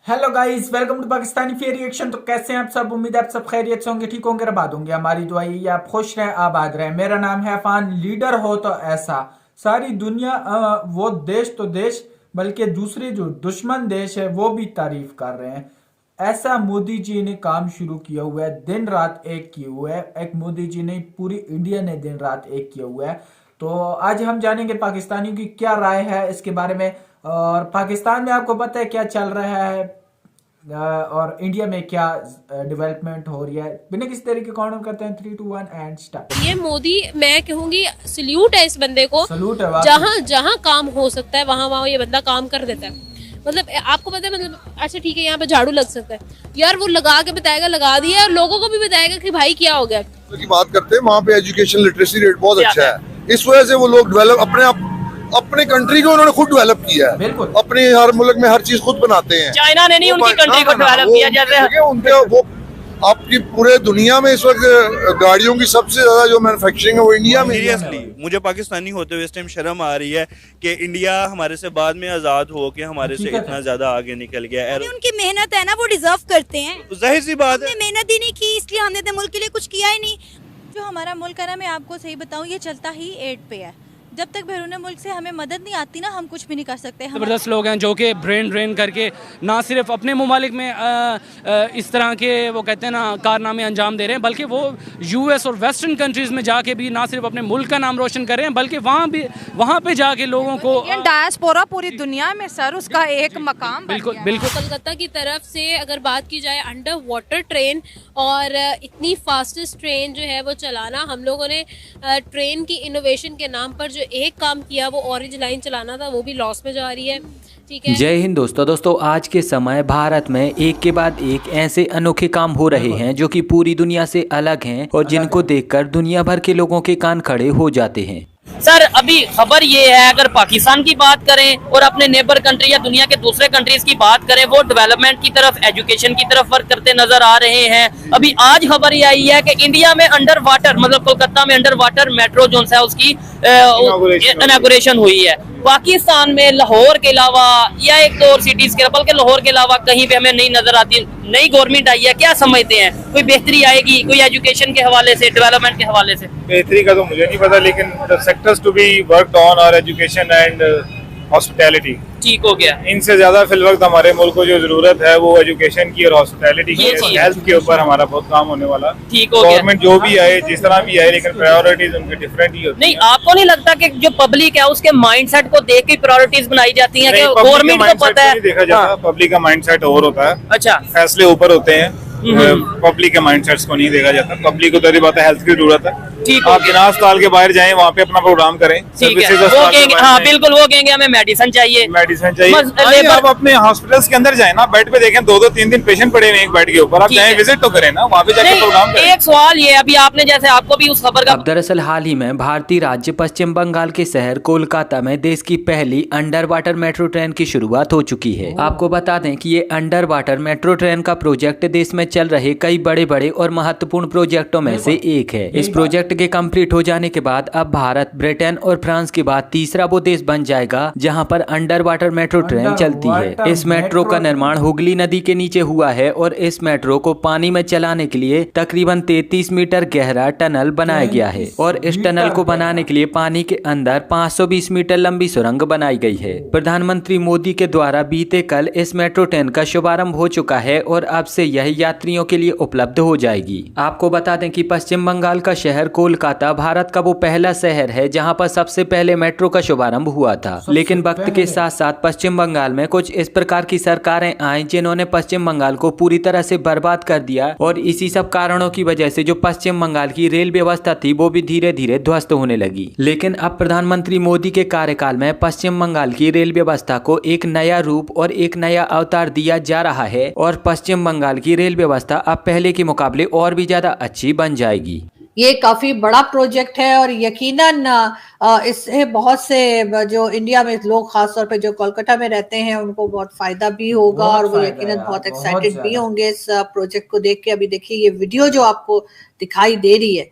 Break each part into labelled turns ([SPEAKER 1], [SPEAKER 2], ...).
[SPEAKER 1] Hello guys, welcome to Pakistani fair reaction. तो कैसे हैं आप सब? उम्मीद है आप सब खैरियत से होंगे, ठीक होंगे, आबाद होंगे। हमारी दुआ यही है आप खुश रहें, आबाद रहें। मेरा नाम है अफान। लीडर हो तो ऐसा सारी दुनिया वो देश तो देश बल्कि दूसरे जो दुश्मन देश है वो भी तारीफ कर रहे हैं। ऐसा मोदी जी ने काम शुरू किया हुआ है, दिन रात एक किए हुए है। एक मोदी जी ने, पूरी इंडिया ने दिन रात एक किया हुआ है। तो आज हम जानेंगे पाकिस्तानियों की क्या राय है इसके बारे में। और पाकिस्तान में आपको पता है क्या चल रहा है और इंडिया में क्या डेवलपमेंट हो रही है। बिना किसी तरीके काउंट करते हैं 3 2 1 एंड स्टार्ट।
[SPEAKER 2] ये मोदी, मैं कहूंगी सल्यूट है इस बंदे को।
[SPEAKER 1] सलूट है।
[SPEAKER 2] जहाँ जहाँ काम हो सकता है वहां वहां ये बंदा काम कर देता है। मतलब आपको पता है, मतलब अच्छा ठीक है यहाँ पे झाड़ू लग सकता है यार, वो लगा के बताएगा, लगा दिया, और लोगों को भी बताएगा कि भाई क्या हो गया।
[SPEAKER 3] की बात करते हैं, वहाँ पे एजुकेशन लिटरेसी रेट बहुत अच्छा है। इस वजह से वो लोग डेवलप अपने कंट्री को उन्होंने खुद डेवलप किया है।
[SPEAKER 1] बिल्कुल।
[SPEAKER 3] अपने हर मुल्क में हर चीज खुद बनाते हैं।
[SPEAKER 4] चाइना ने नहीं उनकी कंट्री को डेवलप किया जैसे
[SPEAKER 3] उनके वो आपकी पूरे दुनिया में इस वक्त गाड़ियों की सबसे ज्यादा जो मैन्युफैक्चरिंग है वो इंडिया में।
[SPEAKER 5] सीरियसली मुझे पाकिस्तानी होते हुए इस टाइम शर्म आ रही है कि इंडिया हमारे से बाद में आजाद हो के हमारे से इतना ज्यादा आगे निकल गया है।
[SPEAKER 6] उनकी मेहनत है ना, वो डिजर्व करते हैं।
[SPEAKER 5] जाहिर सी बात है,
[SPEAKER 6] हमने मेहनत ही नहीं की, इसलिए हमने अपने मुल्क के लिए कुछ किया ही नहीं। जो हमारा मुल्क है ना, मैं आपको सही बताऊं, ये चलता ही एड पे है। जब तक बैरून मुल्क से हमें मदद नहीं आती ना, हम कुछ भी नहीं कर सकते।
[SPEAKER 7] ज़बरदस्त लोग हैं जो कि ब्रेन ड्रेन करके ना सिर्फ अपने ममालिक में इस तरह के वो कहते हैं ना कारनामे अंजाम दे रहे हैं, बल्कि वो यूएस और वेस्टर्न कंट्रीज़ में जाके भी ना सिर्फ अपने मुल्क का नाम रोशन कर रहे हैं, बल्कि वहाँ पे जाके लोगों को
[SPEAKER 8] डायस्पोरा पूरी दुनिया में सर उसका एक मकाम।
[SPEAKER 7] बिल्कुल बिल्कुल।
[SPEAKER 2] कोलकाता की तरफ से अगर बात की जाए अंडर वाटर ट्रेन, और इतनी फास्टेस्ट ट्रेन जो है वो चलाना, हम लोगों ने ट्रेन की इनोवेशन के नाम पर जो एक काम किया वो ऑरेंज लाइन चलाना था, वो भी लॉस में जा रही है। ठीक है।
[SPEAKER 9] जय हिंद दोस्तों, आज के समय भारत में एक के बाद एक ऐसे अनोखे काम हो रहे हैं जो कि पूरी दुनिया से अलग हैं और जिनको देखकर दुनिया भर के लोगों के कान खड़े हो जाते हैं।
[SPEAKER 4] सर अभी खबर ये है, अगर पाकिस्तान की बात करें और अपने नेबर कंट्री या दुनिया के दूसरे कंट्रीज की बात करें, वो डेवलपमेंट की तरफ, एजुकेशन की तरफ वर्क करते नजर आ रहे हैं। अभी आज खबर ये आई है कि इंडिया में अंडर वाटर, मतलब कोलकाता में अंडर वाटर मेट्रो जो है उसकी इनॉग्रेशन हुई है। पाकिस्तान में लाहौर के अलावा या एक दो और सिटीज के, बल्कि लाहौर के अलावा कहीं पे हमें नहीं नजर आती। नई गवर्नमेंट आई है, क्या समझते हैं कोई बेहतरी आएगी, कोई एजुकेशन के हवाले से, डेवलपमेंट के हवाले से?
[SPEAKER 10] बेहतरी का तो मुझे नहीं पता, लेकिन the sectors to be worked on are education and hospitality.
[SPEAKER 4] ठीक हो गया।
[SPEAKER 10] इनसे ज्यादा फिल वक्त हमारे मुल्क को जो जरूरत है वो एजुकेशन की और हॉस्पिटैलिटी की, हेल्थ के ऊपर हमारा बहुत काम होने वाला।
[SPEAKER 4] ठीक हो गया।
[SPEAKER 10] गवर्नमेंट जो भी आए, जिस तरह भी आए, लेकिन प्रायोरिटीज उनकी डिफरेंट ही होती
[SPEAKER 4] नहीं, आपको नहीं लगता कि जो पब्लिक है उसके माइंडसेट को देख के प्रायोरिटीज बनाई जाती हैं? कि गवर्नमेंट को पता है,
[SPEAKER 10] देखा जाता, पब्लिक का माइंडसेट और होता है।
[SPEAKER 4] अच्छा,
[SPEAKER 10] फैसले ऊपर होते हैं, पब्लिक के माइंडसेट्स को नहीं देखा जाता। पब्लिक को तो बात है, हेल्थ की जरूरत है।
[SPEAKER 4] ठीक
[SPEAKER 10] आप बिना अस्पताल के बाहर जाएं, वहाँ पे अपना प्रोग्राम करें।
[SPEAKER 4] ठीक है, वो कहेंगे, हाँ बिल्कुल, वो कहेंगे हमें मेडिसिन चाहिए,
[SPEAKER 10] मेडिसिन चाहिए। आप अपने हॉस्पिटल्स के अंदर जाए ना, बेड पे देखें 2-2-3 दिन पेशेंट पड़े हुए एक बेड के ऊपर, आप जाए विजिट तो करें ना, वहाँ पे जाके प्रोग्राम करें।
[SPEAKER 4] एक सवाल ये, अभी आपने जैसे आपको भी उस खबर का,
[SPEAKER 9] अब दरअसल हाल ही में भारतीय राज्य पश्चिम बंगाल के शहर कोलकाता में देश की पहली अंडर वाटर मेट्रो ट्रेन की शुरुआत हो चुकी है। आपको बता दें कि ये अंडर वाटर मेट्रो ट्रेन का प्रोजेक्ट देश में चल रहे कई बड़े बड़े और महत्वपूर्ण प्रोजेक्टों में से एक है। इस प्रोजेक्ट के कंप्लीट हो जाने के बाद अब भारत, ब्रिटेन और फ्रांस के बाद तीसरा वो देश बन जाएगा जहां पर अंडर वाटर मेट्रो ट्रेन चलती है। इस मेट्रो का निर्माण हुगली नदी के नीचे हुआ है और इस मेट्रो को पानी में चलाने के लिए तकरीबन 33 मीटर गहरा टनल बनाया गया है और इस टनल को बनाने के लिए पानी के अंदर 520 मीटर लंबी सुरंग बनाई गई है। प्रधानमंत्री मोदी के द्वारा बीते कल इस मेट्रो ट्रेन का शुभारंभ हो चुका है और अब से यह यात्रियों के लिए उपलब्ध हो जाएगी। आपको बता दें कि पश्चिम बंगाल का शहर कोलकाता भारत का वो पहला शहर है जहां पर सबसे पहले मेट्रो का शुभारंभ हुआ था। लेकिन वक्त के साथ साथ पश्चिम बंगाल में कुछ इस प्रकार की सरकारें आई जिन्होंने पश्चिम बंगाल को पूरी तरह से बर्बाद कर दिया और इसी सब कारणों की वजह से जो पश्चिम बंगाल की रेल व्यवस्था थी वो भी धीरे धीरे ध्वस्त होने लगी। लेकिन अब प्रधानमंत्री मोदी के कार्यकाल में पश्चिम बंगाल की रेल व्यवस्था को एक नया रूप और एक नया अवतार दिया जा रहा है और पश्चिम बंगाल की रेल व्यवस्था अब पहले के मुकाबले और भी ज्यादा अच्छी बन जाएगी।
[SPEAKER 8] ये काफी बड़ा प्रोजेक्ट है और यकीनन इससे बहुत से जो इंडिया में लोग, खासतौर पे जो कोलकाता में रहते हैं, उनको बहुत फायदा भी होगा और वो यकीनन बहुत एक्साइटेड भी होंगे इस प्रोजेक्ट को देख के। अभी देखिए ये वीडियो जो आपको दिखाई दे रही है,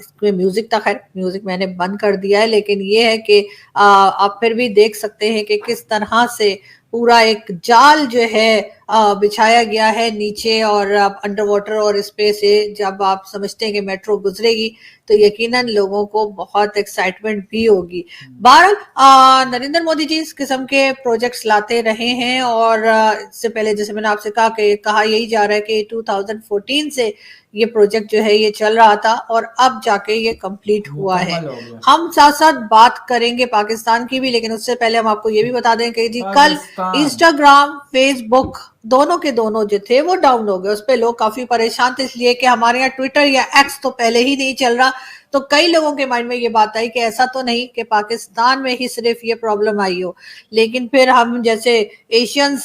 [SPEAKER 8] इसमें म्यूजिक था, खैर म्यूजिक मैंने बंद कर दिया है, लेकिन ये है कि आप फिर भी देख सकते हैं कि किस तरह से पूरा एक जाल जो है बिछाया गया है नीचे और अंडर वाटर, और इस पे से जब आप समझते हैं कि मेट्रो गुजरेगी तो यकीनन लोगों को बहुत एक्साइटमेंट भी होगी। बहरहाल नरेंद्र मोदी जी इस किस्म के प्रोजेक्ट्स लाते रहे हैं, और इससे पहले जैसे मैंने आपसे कहा यही जा रहा है कि 2014 से ये प्रोजेक्ट जो है ये चल रहा था और अब जाके ये कंप्लीट हुआ है। हम साथ साथ बात करेंगे पाकिस्तान की भी, लेकिन उससे पहले हम आपको ये भी बता दें कि जी कल इंस्टाग्राम, फेसबुक दोनों के दोनों जो थे वो डाउन हो गए। उस पे लोग काफी परेशान थे, इसलिए कि हमारे यहाँ ट्विटर या एक्स तो पहले ही नहीं चल रहा। तो कई लोगों के माइंड में ये बात आई कि ऐसा तो नहीं कि पाकिस्तान में ही सिर्फ ये प्रॉब्लम आई हो, लेकिन फिर हम जैसे एशियंस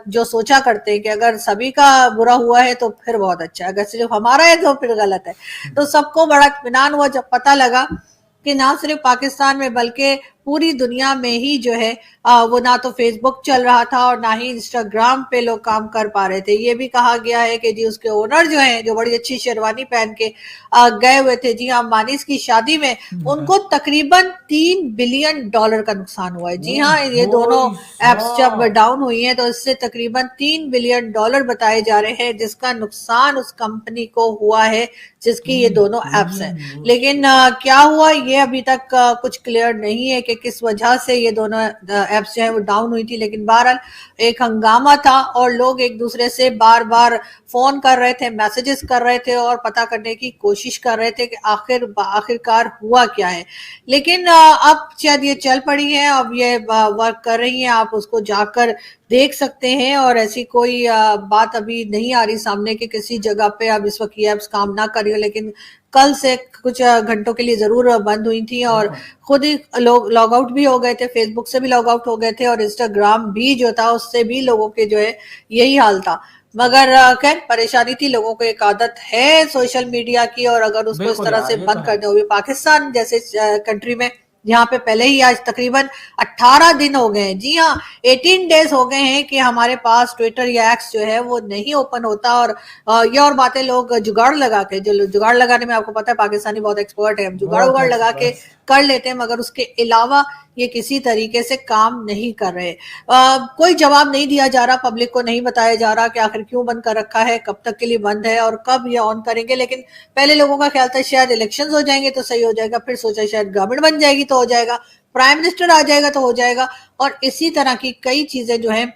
[SPEAKER 8] जो सोचा करते हैं कि अगर सभी का बुरा हुआ है तो फिर बहुत अच्छा, अगर सिर्फ हमारा है तो फिर गलत है। तो सबको बड़ा इत्मीनान हुआ जब पता लगा कि ना सिर्फ पाकिस्तान में बल्कि पूरी दुनिया में ही जो है वो ना तो फेसबुक चल रहा था और ना ही इंस्टाग्राम पे लोग काम कर पा रहे थे। ये भी कहा गया है कि जी उसके ओनर जो हैं, जो बड़ी अच्छी शेरवानी पहन के गए हुए थे जी हाँ अंबानी की शादी में, उनको तकरीबन $3 बिलियन का नुकसान हुआ है। जी हाँ, ये दोनों एप्स जब डाउन हुई हैं तो इससे तकरीबन $3 बिलियन बताए जा रहे हैं जिसका नुकसान उस कंपनी को हुआ है जिसकी ये दोनों एप्स हैं। लेकिन क्या हुआ ये अभी तक कुछ क्लियर नहीं है कि किस वजह से ये दोनों एप्स जो है वो डाउन हुई थी। लेकिन बहरहाल एक हंगामा था और लोग एक दूसरे से बार बार फोन कर रहे थे, मैसेजेस कर रहे थे और पता करने की कोशिश कर रहे थे कि आखिरकार हुआ क्या है। लेकिन अब शायद ये चल पड़ी है, अब ये वर्क कर रही हैं, आप उसको जाकर देख सकते हैं। और ऐसी कोई बात अभी नहीं आ रही सामने कि किसी जगह पे अब इस वक्त ये एप्स काम ना कर रही हो, लेकिन कल से कुछ घंटों के लिए जरूर बंद हुई थी और खुद ही लोग लॉग आउट भी हो गए थे, फेसबुक से भी लॉग आउट हो गए थे और इंस्टाग्राम भी जो था उससे भी लोगों के जो है यही हाल था। मगर खैर परेशानी थी, लोगों को एक आदत है सोशल मीडिया की और अगर उसको इस तरह से बंद कर दो, पाकिस्तान जैसे कंट्री में यहाँ पे पहले ही आज तकरीबन 18 दिन हो गए हैं, जी हाँ 18 डेज हो गए हैं कि हमारे पास ट्विटर या एक्स जो है वो नहीं ओपन होता। और ये और बातें लोग जुगाड़ लगा के, जो जुगाड़ लगाने में आपको पता है पाकिस्तानी बहुत एक्सपर्ट है, हम जुगाड़ लगा के कर लेते हैं, मगर उसके अलावा ये किसी तरीके से काम नहीं कर रहे। कोई जवाब नहीं दिया जा रहा, पब्लिक को नहीं बताया जा रहा कि आखिर क्यों बंद कर रखा है, कब तक के लिए बंद है और कब ये ऑन करेंगे। लेकिन पहले लोगों का ख्याल था शायद इलेक्शंस हो जाएंगे तो सही हो जाएगा, फिर सोचा शायद गवर्नमेंट बन जाएगी तो हो जाएगा, प्राइम मिनिस्टर आ जाएगा तो हो जाएगा, और इसी तरह की कई चीजें जो है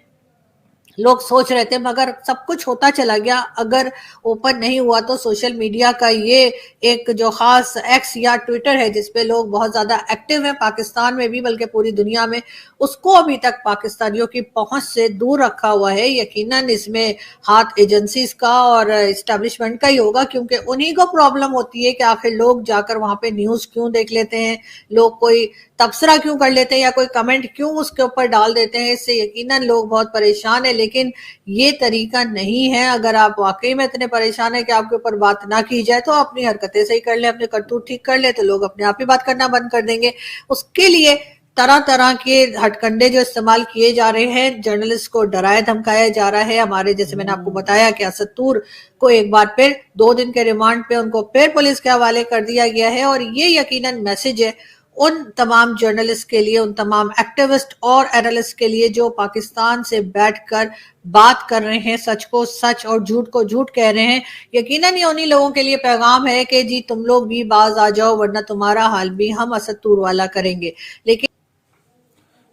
[SPEAKER 8] लोग सोच रहे थे, मगर सब कुछ होता चला गया। अगर ओपन नहीं हुआ तो सोशल मीडिया का ये एक जो खास एक्स या ट्विटर है जिसपे लोग बहुत ज्यादा एक्टिव हैं पाकिस्तान में भी बल्कि पूरी दुनिया में, उसको अभी तक पाकिस्तानियों की पहुंच से दूर रखा हुआ है। यकीनन इसमें हाथ एजेंसीज का और एस्टेब्लिशमेंट का ही होगा, क्योंकि उन्हीं को प्रॉब्लम होती है कि आखिर लोग जाकर वहां पे न्यूज क्यों देख लेते हैं, लोग कोई तबसरा क्यों कर लेते हैं या कोई कमेंट क्यों उसके ऊपर डाल देते हैं। इससे यकीनन लोग बहुत परेशान है, लेकिन ये तरीका नहीं है। अगर आप वाकई में इतने परेशान है कि आपके ऊपर बात ना की जाए तो अपनी हरकतें सही कर ले, अपने करतूत ठीक कर ले, तो लोग अपने आप ही बात करना बंद कर देंगे। उसके लिए तरह तरह के हथकंडे जो इस्तेमाल किए जा रहे हैं, जर्नलिस्ट को डराया धमकाया जा रहा है। हमारे जैसे मैंने आपको बताया कि असद तूर को एक बार फिर 2 दिन के रिमांड पे उनको फिर पुलिस के हवाले कर दिया गया है। और ये यकीनन मैसेज है उन तमाम जर्नलिस्ट के लिए, उन तमाम एक्टिविस्ट और एनालिस्ट के लिए जो पाकिस्तान से बैठकर बात कर रहे हैं, सच को सच और झूठ को झूठ कह रहे हैं। यकीनन ये उन्हीं लोगों के लिए पैगाम है कि जी तुम लोग भी बाज आ जाओ, वरना तुम्हारा हाल भी हम असद तूर वाला करेंगे। लेकिन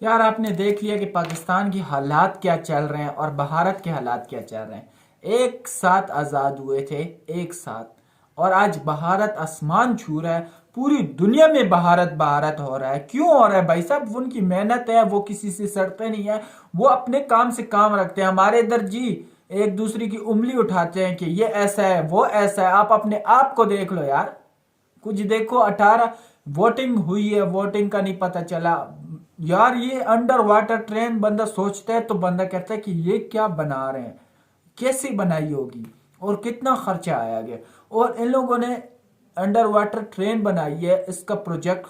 [SPEAKER 1] यार आपने देख लिया कि पाकिस्तान की हालात क्या चल रहे हैं और भारत के हालात क्या चल रहे हैं। एक साथ आज़ाद हुए थे, एक साथ, और आज भारत आसमान छू रहा है, पूरी दुनिया में भारत हो रहा है। क्यों हो रहा है भाई साहब? उनकी मेहनत है, वो किसी से सड़ते नहीं है, वो अपने काम से काम रखते हैं। हमारे इधर जी एक दूसरे की उंगली उठाते हैं कि ये ऐसा है वो ऐसा है। आप अपने आप को देख लो यार, कुछ देखो। 18 वोटिंग हुई है, वोटिंग का नहीं पता चला यार। ये अंडर वाटर ट्रेन बंदा सोचता है तो बंदा कहता है कि ये क्या बना रहे हैं, कैसे बनाई होगी और कितना खर्चा आया गया। और इन लोगों ने अंडर वाटर ट्रेन बनाई है, इसका प्रोजेक्ट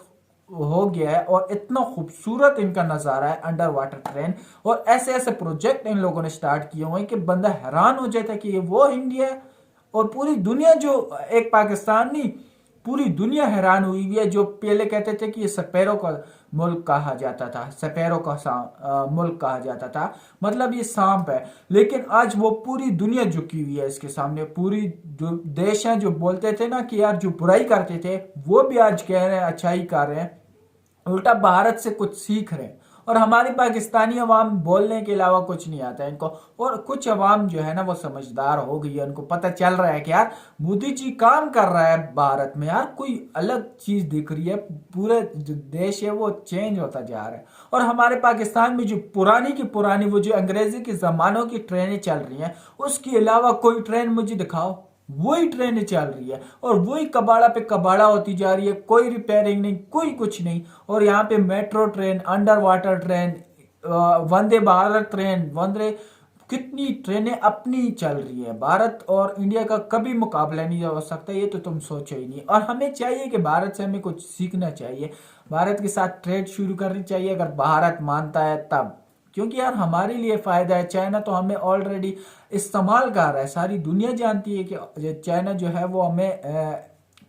[SPEAKER 1] हो गया है और इतना खूबसूरत इनका नज़ारा है अंडर वाटर ट्रेन। और ऐसे ऐसे प्रोजेक्ट इन लोगों ने स्टार्ट किए हुए हैं कि बंदा हैरान हो जाता है कि ये वो इंडिया है। और पूरी दुनिया जो एक पाकिस्तान नहीं, पूरी दुनिया हैरान हुई है। जो पहले कहते थे कि ये सपेरों का मुल्क कहा जाता था, सपेरों का मुल्क कहा जाता था, मतलब ये सांप है, लेकिन आज वो पूरी दुनिया झुकी हुई है इसके सामने। पूरी जो देश हैं जो बोलते थे ना कि यार जो बुराई करते थे वो भी आज कह रहे हैं अच्छाई कर रहे हैं, उल्टा भारत से कुछ सीख रहे हैं। और हमारी पाकिस्तानी अवाम बोलने के अलावा कुछ नहीं आता है इनको। और कुछ अवाम जो है ना वो समझदार हो गई है, उनको पता चल रहा है कि यार मोदी जी काम कर रहा है भारत में, यार कोई अलग चीज दिख रही है, पूरे जो देश है वो चेंज होता जा रहा है। और हमारे पाकिस्तान में जो पुरानी की पुरानी वो जो अंग्रेजी के जमानों की ट्रेनें चल रही हैं, उसके अलावा कोई ट्रेन मुझे दिखाओ। वही ट्रेनें चल रही है और वही कबाड़ा पे कबाड़ा होती जा रही है, कोई रिपेयरिंग नहीं, कोई कुछ नहीं। और यहाँ पे metro train, under water train, Vande Bharat train, Vande कितनी ट्रेनें अपनी चल रही है। भारत और इंडिया का कभी मुकाबला नहीं हो सकता, ये तो तुम सोचो ही नहीं। और हमें चाहिए कि भारत से हमें कुछ सीखना चाहिए, भारत के साथ ट्रेड शुरू करनी चाहिए अगर भारत मानता है तब, क्योंकि यार हमारे लिए फायदा है। चाइना तो हमें ऑलरेडी इस्तेमाल कर रहा है, सारी दुनिया जानती है कि चाइना जो है वो हमें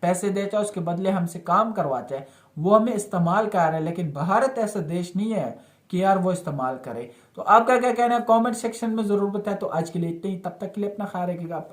[SPEAKER 1] पैसे देता है, उसके बदले हमसे काम करवाता है, वो हमें इस्तेमाल कर रहा है। लेकिन भारत ऐसा देश नहीं है कि यार वो इस्तेमाल करे। तो आपका क्या कहना है कमेंट सेक्शन में जरूर बताएं। तो आज के लिए इतना ही, तब तक के लिए अपना ख्याल रखिएगा।